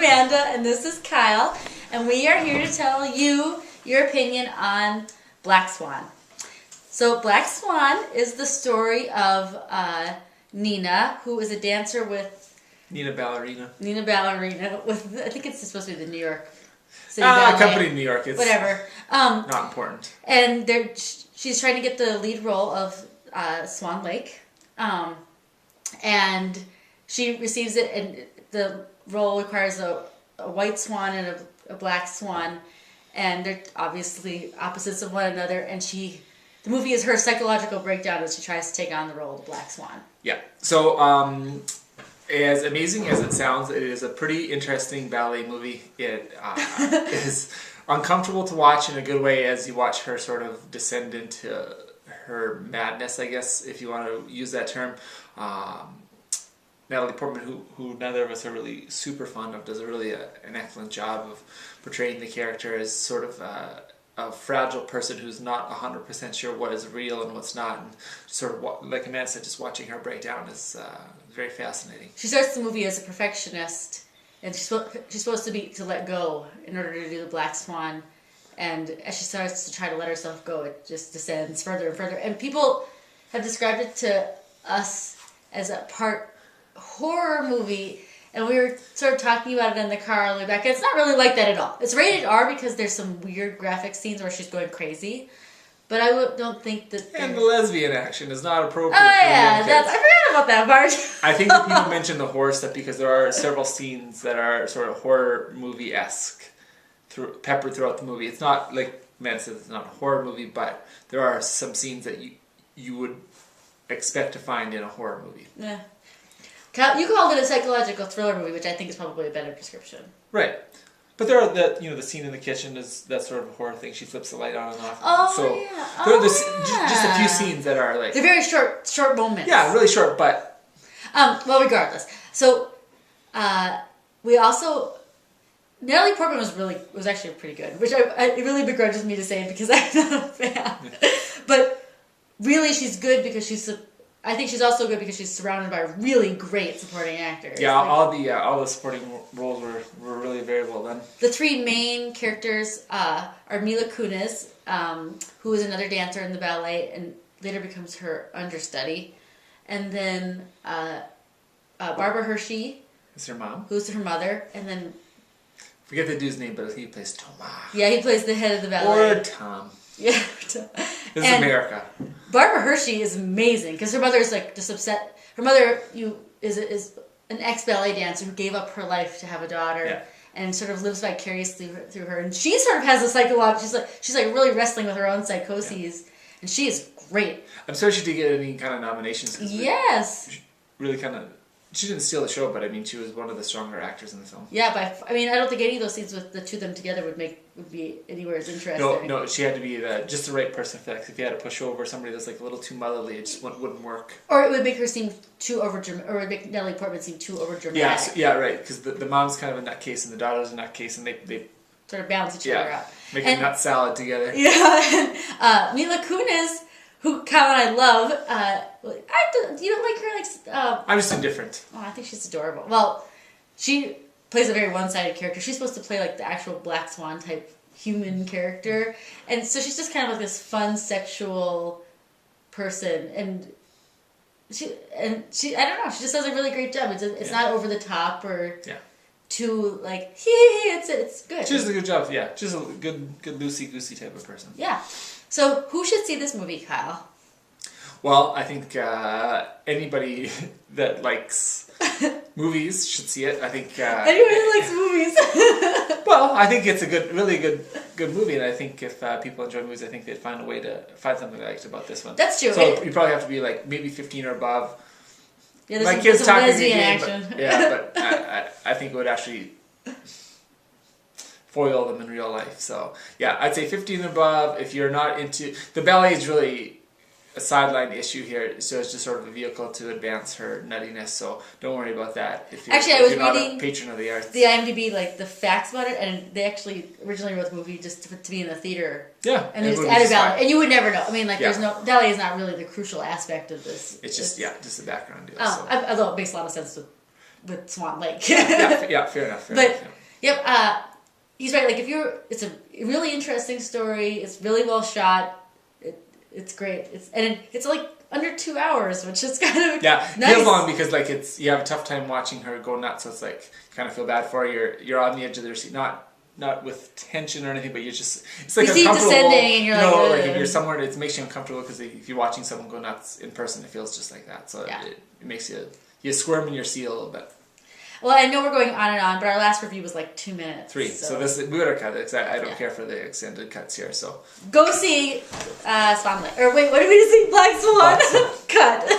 Amanda, and this is Kyle, and we are here to tell you your opinion on Black Swan. So Black Swan is the story of Nina, who is a dancer with... Nina Ballerina with, I think it's supposed to be the New York City Ballet. Company in New York. It's whatever. Not important. And she's trying to get the lead role of Swan Lake. And she receives it, and the role requires a white swan and a black swan, and they're obviously opposites of one another. And the movie is her psychological breakdown as she tries to take on the role of the black swan. Yeah. So, as amazing as it sounds, it is a pretty interesting ballet movie. It is uncomfortable to watch in a good way as you watch her sort of descend into her madness, I guess, if you want to use that term. Natalie Portman, who neither of us are really super fond of, does an excellent job of portraying the character as sort of a fragile person who's not 100% sure what is real and what's not. And sort of, like Amanda said, just watching her break down is very fascinating. She starts the movie as a perfectionist, and she's supposed to let go in order to do the Black Swan. And as she starts to try to let herself go, it just descends further and further. And people have described it to us as a part horror movie, and we were sort of talking about it in the car on the way back. And it's not really like that at all. It's rated R because there's some weird graphic scenes where she's going crazy, but I don't think that. And the lesbian action is not appropriate. Oh yeah, I forgot about that part. I think that people mention the horror stuff because there are several scenes that are sort of horror movie-esque, peppered throughout the movie. It's not like Matt says, it's not a horror movie, but there are some scenes that you would expect to find in a horror movie. Yeah. You called it a psychological thriller movie, which I think is probably a better description. Right. But there are the scene in the kitchen is that sort of a horror thing. She flips the light on and off. Oh, so yeah. There are just a few scenes that are like... They're very short moments. Yeah, really short, but... Well, regardless. So, we also... Natalie Portman was actually pretty good, which it really begrudges me to say because I'm not a fan. Yeah. But really, she's good because I think she's also good because she's surrounded by really great supporting actors. Yeah, all the supporting roles were really very well done. The three main characters are Mila Kunis, who is another dancer in the ballet and later becomes her understudy, and then Barbara Hershey, is her mom, who's her mother, and then forget the dude's name, but he plays Thomas. Yeah, he plays the head of the ballet. Or Tom. Yeah. This is America. Barbara Hershey is amazing because her mother is like just upset. Her mother is an ex-ballet dancer who gave up her life to have a daughter, and sort of lives vicariously through her. And she sort of has a psychological. She's like really wrestling with her own psychoses, and she is great. I'm sorry she didn't get any kind of nominations. Yes. Really kind of. She didn't steal the show, but I mean, she was one of the stronger actors in the film. Yeah, but I mean, I don't think any of those scenes with the two of them together would be anywhere as interesting. No, she had to be just the right person for that. If you had to push over somebody that's like a little too motherly, it just wouldn't work. Or it would make her seem too overdramatic, or it would make Natalie Portman seem too overdramatic. Yeah, right. Because the mom's kind of a nutcase and the daughter's a nutcase, and they sort of balance each other out. Make a nut salad together. Yeah, and Mila Kunis, who Kyle and I love. You don't like her? I'm just indifferent. Oh, I think she's adorable. Well, she plays a very one-sided character. She's supposed to play like the actual Black Swan type human character, and so she's just kind of like this fun sexual person, and she I don't know. She just does a really great job. It's not over the top or too like it's good. She does a good job. Yeah, she's a good loosey-goosey type of person. Yeah. So who should see this movie, Kyle? Well, I think anybody that likes movies should see it. I think anybody who likes movies. Well, I think it's a really good movie, and I think if people enjoy movies, I think they'd find a way to find something they liked about this one. That's true. So you probably have to be like maybe 15 or above. Yeah, my kids talking lesbian game, action. But I think it would actually foil them in real life. So yeah, I'd say 15 and above. If you're not into the ballet, is really a sideline issue here, so it's just sort of a vehicle to advance her nuttiness. So don't worry about that. Actually, I was not reading a patron of the arts. The IMDb, like the facts about it, and they actually originally wrote the movie just to be in the theater. Yeah, and they just added ballet, and you would never know. I mean, like there's no ballet is not really the crucial aspect of this. It's just just the background deal. Although it makes a lot of sense with with Swan Lake. yeah, fair enough. Yep, he's right. Like it's a really interesting story. It's really well shot. It's great. It's like under 2 hours, which is kind of nice. It feels long because like you have a tough time watching her go nuts. So it's like you kind of feel bad for her. You're on the edge of their seat, not with tension or anything, but it's like you see it descending, and you're like if you're somewhere, it makes you uncomfortable because if you're watching someone go nuts in person, it feels just like that. So it makes you squirm in your seat a little bit. Well, I know we're going on and on, but our last review was like 2 minutes. 3. So this we better cut it. I don't care for the extended cuts here. So go see Swan Lake. Or wait, what did we just see? Black Swan. Cut.